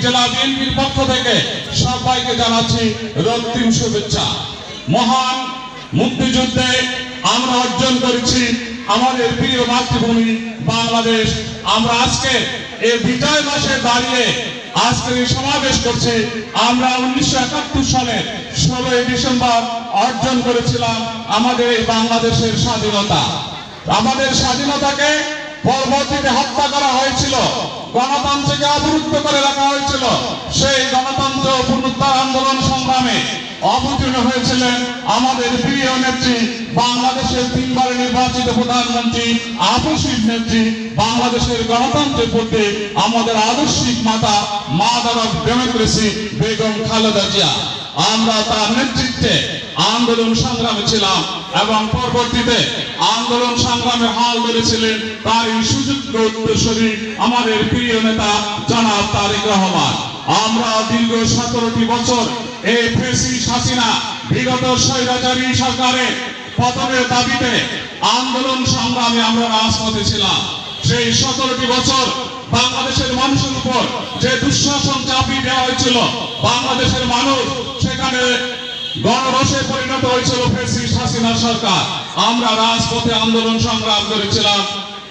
জেলা বিএনপির পক্ষ থেকে সবাইকে জানাচ্ছি রক্তিম শুভেচ্ছা। মহান মুক্তিযুদ্ধে আমরা অর্জন করেছি আমাদের প্রিয় মাতৃভূমি বাংলাদেশ। আমরা আজকে এই বিজয় মাসে দাঁড়িয়ে আজকে সমাবেশ করছি। আমরা 1971 সালের 16 ডিসেম্বর অর্জন করেছিলাম আমাদের এই বাংলাদেশের স্বাধীনতা। আমাদের স্বাধীনতাকে পরবর্তীতে হত্যা করা হয়েছিল, গণতন্ত্রকে অবরুদ্ধ করে রাখা হয়েছিল। সেই গণতন্ত্র পুনরুদ্ধার আন্দোলন সংগ্রামে অবতীর্ণ হয়েছিলেন আমাদের প্রিয় নেত্রী, বাংলাদেশের 3 বার নির্বাচিত প্রধানমন্ত্রী, আপসীর নেত্রী, বাংলাদেশের গণতন্ত্রের প্রতি আমাদের আদর্শিক মাতা, mother of democracy Begum Khaleda Zia. আমরা তার নেতৃত্বে আন্দোলন সংগ্রামে ছিলাম এবং পরবর্তীতে আন্দোলন সংগ্রামে হাল ধরেছিলেন তার এই সুযোগ্য উত্তরসূরি আমাদের প্রিয় নেতা জনাব তারেক রহমান। আমরা দীর্ঘ 17টি বছর এই ফ্যাসিস্ট হাসিনা বিগত স্বৈরাচারী সরকারের পতনের দাবিতে আন্দোলন সংগ্রামে আমরা রাজপথে ছিলাম। সেই 17টি বছর বাংলাদেশের মানুষের উপর যে দুঃশাসন চাপিয়ে দেওয়া হয়েছিল, বাংলাদেশের মানুষ সেখানে গণরোষে পরিণত হয়েছিল ফ্যাসিস্ট হাসিনা সরকার। আমরা রাজপথে আন্দোলন সংগ্রাম করেছিলাম।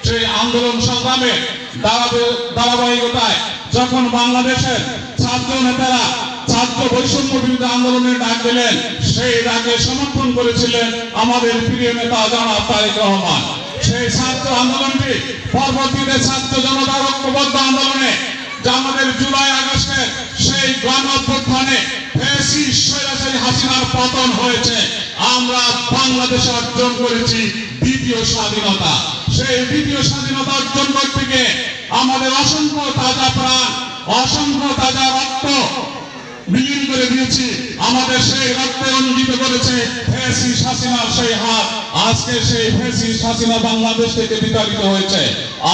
সেই আন্দোলন সংগ্রামে ধারাবাহিকতায় যখন বাংলাদেশের ছাত্র নেতারা ছাত্র বৈষম্য বিরোধী আন্দোলনের ডাক দিলেন, সেই ডাকে সমর্থন করেছিলেন আমাদের প্রিয় নেতা জনাব তারেক রহমান। সেই ছাত্র আন্দোলনটি পরবর্তীতে ছাত্র জনতার ঐক্যবদ্ধ আন্দোলনে আমাদের জুলাই আগস্টে সেই গণ অভ্যুত্থানে ফ্যাসিস্ট স্বৈরাচারী হাসিনার পতন হয়েছে। আমরা বাংলাদেশে অর্জন করেছি দ্বিতীয় স্বাধীনতা। সেই দ্বিতীয় স্বাধীনতা অর্জন করতে গিয়ে আমাদের অসংখ্য তাজা প্রাণ, অসংখ্য তাজা রক্ত বিলীন করে দিয়েছি। আমাদের সেই রক্তে রঞ্জিত করেছে ফ্যাসিস্ট হাসিনার সেই হাত। আজকে সেই ফ্যাসিস্ট হাসিনা বাংলাদেশ থেকে বিতাড়িত হয়েছে।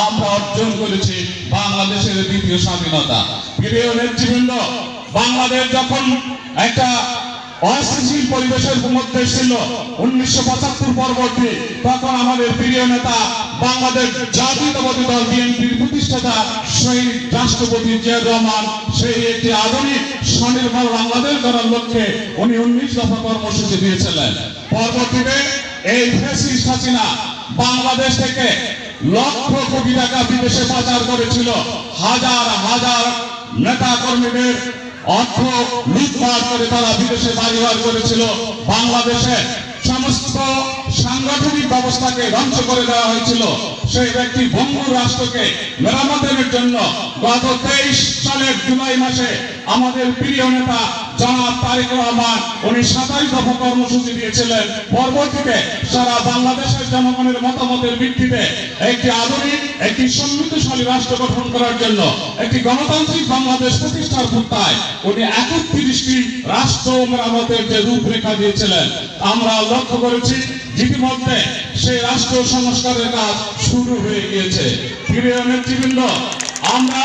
আমরা অর্জন করেছি বাংলাদেশের দ্বিতীয় স্বাধীনতা। প্রিয় নেতৃবৃন্দ, বাংলাদেশ যখন একটা অস্থিতিশীল পরিবেশের মধ্যে ছিল 1975 পরবর্তী, তখন আমাদের প্রিয় নেতা বাংলাদেশ জাতীয়তাবাদী দল বিএনপির প্রতিষ্ঠাতা শহীদ রাষ্ট্রপতি জিয়াউর রহমান সেই একটি আধুনিক স্বনির্ভর বাংলাদেশ গড়ার লক্ষ্যে উনি 19 দফা কর্মসূচি দিয়েছিলেন। পরবর্তীতে এই ফ্যাসিস্ট হাসিনা বাংলাদেশ থেকে লক্ষ কোটি টাকা বিদেশে পাচার করেছিল। হাজার হাজার নেতা কর্মীদের অর্থ লুটপাট করে তারা বিদেশে বাড়িঘর করেছিল। বাংলাদেশে সমস্ত সাংগঠনিক ব্যবস্থাকে ধ্বংস করে দেওয়া হয়েছিল। সেই ব্যক্তি বঙ্গু রাষ্ট্রকে মেরামতের জন্য গত 23 সালের জুলাই মাসে আমাদের প্রিয় নেতা জনাব তারেক রহমান উনি 27 দফা কর্মসূচি দিয়েছিলেন। পরবর্তীতে সারা বাংলাদেশের জনগণের মতামতের ভিত্তিতে একটি আধুনিক, একটি সমৃদ্ধশালী রাষ্ট্র গঠন করার জন্য, একটি গণতান্ত্রিক বাংলাদেশ প্রতিষ্ঠার প্রত্যয় উনি 31টি রাষ্ট্র মেরামতের যে রূপরেখা দিয়েছিলেন। আমরা লক্ষ্য করেছি ইতিমধ্যে সেই রাষ্ট্র সংস্কারের কাজ শুরু হয়ে গিয়েছে। প্রিয় নেতৃবৃন্দ, আমরা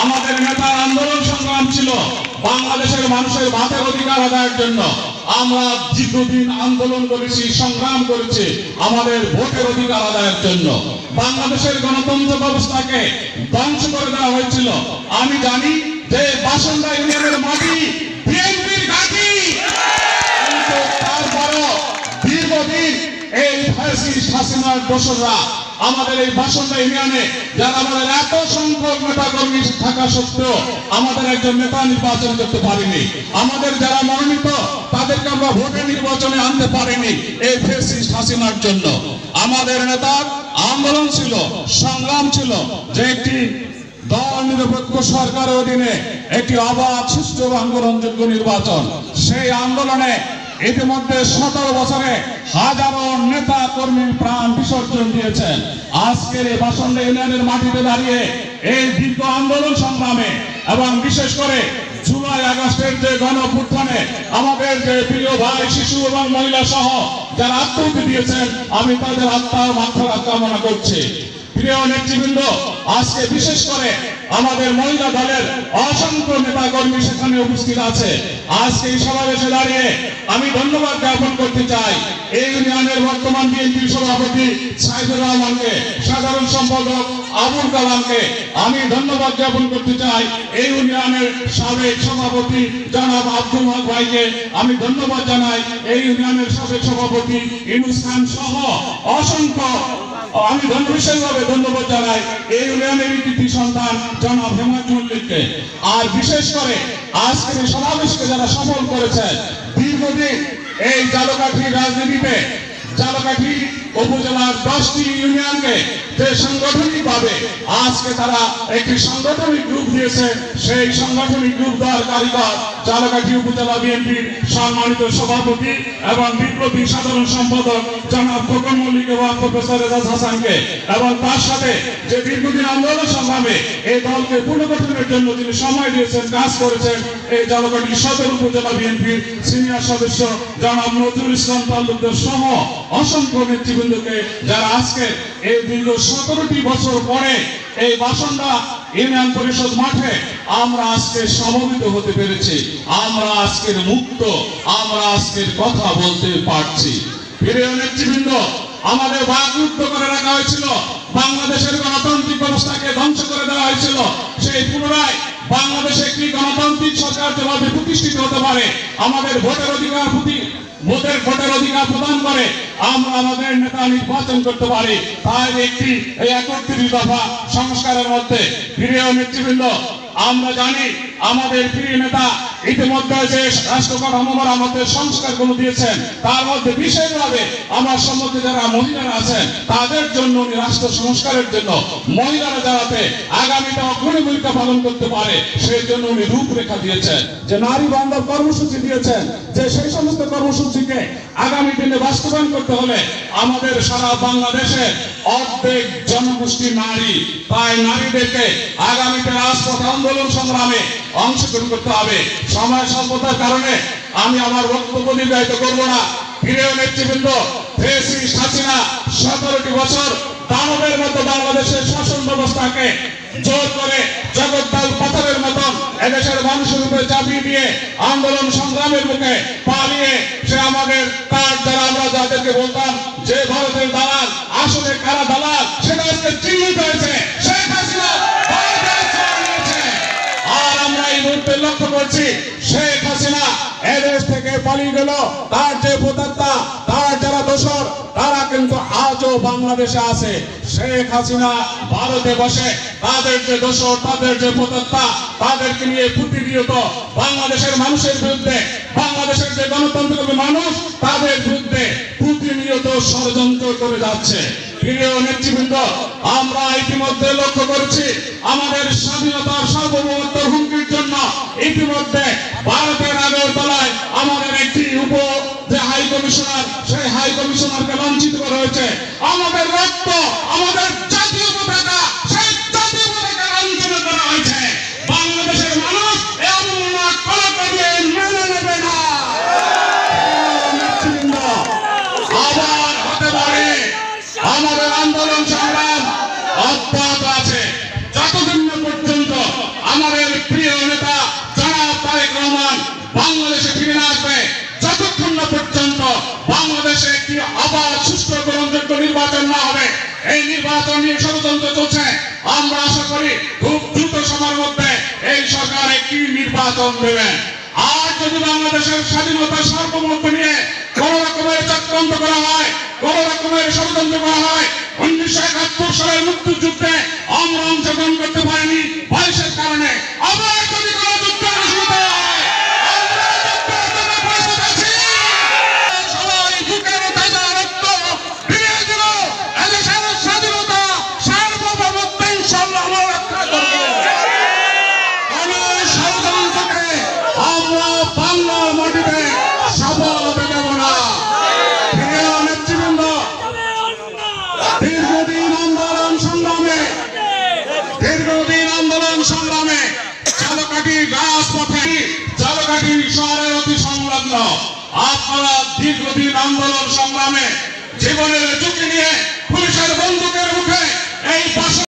আমাদের নেতার আন্দোলন সংগ্রাম ছিল বাংলাদেশের মানুষের ভাতের অধিকার আদায়ের জন্য। আমরা দীর্ঘদিন আন্দোলন করেছি, সংগ্রাম করেছি আমাদের ভোটের অধিকার আদায়ের জন্য। বাংলাদেশের গণতন্ত্র ব্যবস্থাকে ধ্বংস করে দেওয়া হয়েছিল। আমি জানি যে বাসন্দা ইউনিয়নের মাটি বিএনপির ঘাঁটি, কিন্তু তারপরও দীর্ঘদিন এই ফ্যাসিস্ট হাসিনার দোসররা আমাদের এই বাসন্দা ইউনিয়নে যারা আমাদের এত সংখ্যক নেতা কর্মী থাকা সত্ত্বেও আমাদের একজন নেতা নির্বাচন করতে পারেনি। আমাদের যারা মনোনীত তাদেরকে আমরা ভোটে নির্বাচনে আনতে পারিনি এই ফ্যাসিস্ট হাসিনার জন্য। আমাদের নেতার আন্দোলন ছিল, সংগ্রাম ছিল যে একটি দল নিরপেক্ষ সরকারের অধীনে একটি অবাধ, সুষ্ঠু এবং গ্রহণযোগ্য নির্বাচন। সেই আন্দোলনে ইতিমধ্যে 17 বছরে হাজারো নেতা কর্মী প্রাণ বিসর্জন দিয়েছেন। আজকের এই বাসন্দা ইউনিয়নের মাটিতে দাঁড়িয়ে এই দীর্ঘ আন্দোলন সংগ্রামে এবং বিশেষ করে জুলাই আগস্টের যে গণ অভ্যুত্থানে আমাদের যে প্রিয় ভাই, শিশু এবং মহিলা সহ যারা আত্মহত্যা দিয়েছেন, আমি তাদের আত্মার মাগফিরাত কামনা করছি। প্রিয় নেতৃবৃন্দ, আজকে বিশেষ করে আমাদের মহিলা দলের অসংখ্য নেতা কর্মী সেখানে উপস্থিত আছে। আজকে এই সমাবেশে দাঁড়িয়ে আমি ধন্যবাদ জ্ঞাপন করতে চাই এই ইউনিয়নের বর্তমান বিএনপি সভাপতি সাইদুর রহমানকে, সাধারণ সম্পাদক আবুল কালামকে আমি ধন্যবাদ জ্ঞাপন করতে চাই। এই ইউনিয়নের সাবেক সভাপতি জনাব আব্দুল হক ভাইকে আমি ধন্যবাদ জানাই। এই ইউনিয়নের সাবেক সভাপতি ইউনুস খান সহ অসংখ্য আমি বিশেষভাবে ধন্যবাদ জানাই এই ইউনিয়নের কৃতি সন্তান জনাব হেমন্ত মল্লিককে। আর বিশেষ করে আজকের এই সমাবেশকে যারা সফল করেছেন, দীর্ঘদিন এই ঝালকাঠি রাজনীতিতে ঝালকাঠি উপজেলার 10টি ইউনিয়নকে যে সাংগঠনিক ভাবে আজকে তারা একটি সাংগঠনিক গ্রুপ দিয়েছে, সেই সাংগঠনিক গ্রুপ দেওয়ার কারিগর ঝালকাঠি উপজেলা বিএনপির সম্মানিত সভাপতি এবং বিপ্লবী সাধারণ সম্পাদক জনাব খোকন মল্লিক এবং প্রফেসর এজাজ হাসানকে, এবং তার সাথে যে দীর্ঘদিন আন্দোলন সংগ্রামে এই দলকে পুনর্গঠনের জন্য তিনি সময় দিয়েছেন, কাজ করেছেন, এই ঝালকাঠি সদর উপজেলা বিএনপির সিনিয়র সদস্য জনাব নজরুল ইসলাম তালুকদার সহ অসংখ্য নেতৃবৃন্দকে, যারা আজকে এই দীর্ঘ 17টি বছর পরে এই বাসন্ডা ইউনিয়ন পরিষদ মাঠে আমরা আজকে সমবেত হতে পেরেছি। আমরা আজকের মুক্ত, আমরা আজকের কথা বলতে পারছি। প্রিয় নেতৃবৃন্দ, আমাদের বাকরুদ্ধ করে রাখা হয়েছিল, বাংলাদেশের গণতান্ত্রিক ব্যবস্থাকে ধ্বংস করে দেওয়া হয়েছিল। সেই পুনরায় বাংলাদেশে একটি গণতান্ত্রিক সরকার যেভাবে প্রতিষ্ঠিত হতে পারে, আমাদের ভোটের অধিকার প্রদান করে আমরা আমাদের নেতা নির্বাচন করতে পারি, তাই একটি 31 দফা সংস্কারের মধ্যে। প্রিয় নেতৃবৃন্দ, আমরা জানি আমাদের প্রিয় নেতা ইতিমধ্যে যে রাষ্ট্র কাঠামোর আমাদের সংস্কারগুলো দিয়েছেন, তার মধ্যে বিশেষভাবে আমার সম্মুখে যারা মহিলারা আছেন তাদের জন্য উনি রাষ্ট্র সংস্কারের জন্য মহিলারা যাতে আগামীতে অগ্রণী ভূমিকা পালন করতে পারে সেই জন্য উনি রূপরেখা দিয়েছেন, যে নারী বান্ধব কর্মসূচি দিয়েছেন, যে সেই সমস্ত কর্মসূচিকে আগামী দিনে বাস্তবায়ন করতে হলে আমাদের সারা বাংলাদেশে অর্ধেক জনগোষ্ঠী নারী, তাই নারীদেরকে আগামীতে রাজপথ আন্দোলন সংগ্রামে অংশগ্রহণ করতে হবে। সময় স্বল্পতার কারণে আমি আমার বক্তব্য দীর্ঘায়িত করব না। প্রিয় নেতৃবৃন্দ, ফ্যাসিস্ট হাসিনা 17টি বছর দানবের মতো বাংলাদেশের শাসন ব্যবস্থাকে জোর করে জগদ্দল পাথরের মতন এদেশের মানুষের উপরে চাপিয়ে দিয়ে আন্দোলন সংগ্রামের মুখে পালিয়ে সে আমাদের তার যারা আমরা যাদেরকে বলতাম যে ভারতের দালাল, আসলে কারা দালাল সেটা আজকে চিহ্নিত হয়েছে। শেখ হাসিনা আর আমরা এই মুহূর্তে লক্ষ্য করছি শেখ হাসিনা এদেশ থেকে পালিয়ে গেল, তার যে প্রতাত্তা, তার যারা দোসর তারা কিন্তু আজও বাংলাদেশে আছে। শেখ হাসিনা ভারতে বসে তাদের যে দোসর, তাদের যে প্রতাত্তা, তাদেরকে নিয়ে প্রতিনিয়ত বাংলাদেশের মানুষের বিরুদ্ধে, বাংলাদেশের যে গণতান্ত্রিক মানুষ তাদের বিরুদ্ধে প্রতিনিয়ত ষড়যন্ত্র করে যাচ্ছে। প্রিয় নেতৃবৃন্দ, আমরা ইতিমধ্যে লক্ষ্য করেছি আমাদের স্বাধীনতার সার্বভৌমত্বের হুমকির জন্য ইতিমধ্যে ভারতের আগরতলায় আমাদের একটি যে হাই কমিশনার, সেই হাই কমিশনারকে লাঞ্ছিত করা হয়েছে। আমাদের রক্ত, আমাদের জাতীয় পতাকা, সেই জাতীয় পতাকা লাঞ্ছিত করা হয়েছে। বাংলাদেশের মানুষ এমন না কোনোভাবে মেনে নেবে না। নেতৃবৃন্দ, আবার হতে পারে আমাদের আন্দোলন সংগ্রাম অব্যাহত আছে যতদিন না পর্যন্ত আমাদের প্রিয় নেতা জনাব তারেক রহমান বাংলাদেশে ফিরে না আসবে, যতক্ষণ না পর্যন্ত বাংলাদেশে একটি আবার সুষ্ঠু গ্রহণযোগ্য নির্বাচন না হবে। এই নির্বাচন নিয়ে ষড়যন্ত্র চলছে। আমরা আশা করি খুব দ্রুত সময়ের মধ্যে এই সরকার একটি নির্বাচন দেবেন। আর যদি বাংলাদেশের স্বাধীনতার সার্বভৌমত্ব নিয়ে কোন রকমের চক্রান্ত করা হয়, কোন রকমের ষড়যন্ত্র করা হয়, 1971 সালের মুক্তিযুদ্ধে আমরা অংশগ্রহণ করতে পারিনি বয়সের কারণে, আবার যদি কোনো যুদ্ধ ঘোষিত হয় আমরা যুদ্ধের জন্য প্রস্তুত আছি। সবাই বুকের তাজা রক্ত ফিরিয়ে দিল, এদেশের স্বাধীনতা সার্বভৌমত্ব ইনশাআল্লাহ আমরা রক্ষা করব। কোন ষড়যন্ত্রকে আমরা বাংলার মাটিতে সফল হতে দেব না। প্রিয় নেতৃবৃন্দ, দীর্ঘদিন আন্দোলন সংগ্রামে ঝালকাঠির রাজপথে, ঝালকাঠি শহরের অতি সংলগ্ন আপনারা দীর্ঘদিন আন্দোলন সংগ্রামে জীবনের ঝুঁকি নিয়ে পুলিশের বন্দুকের মুখে এই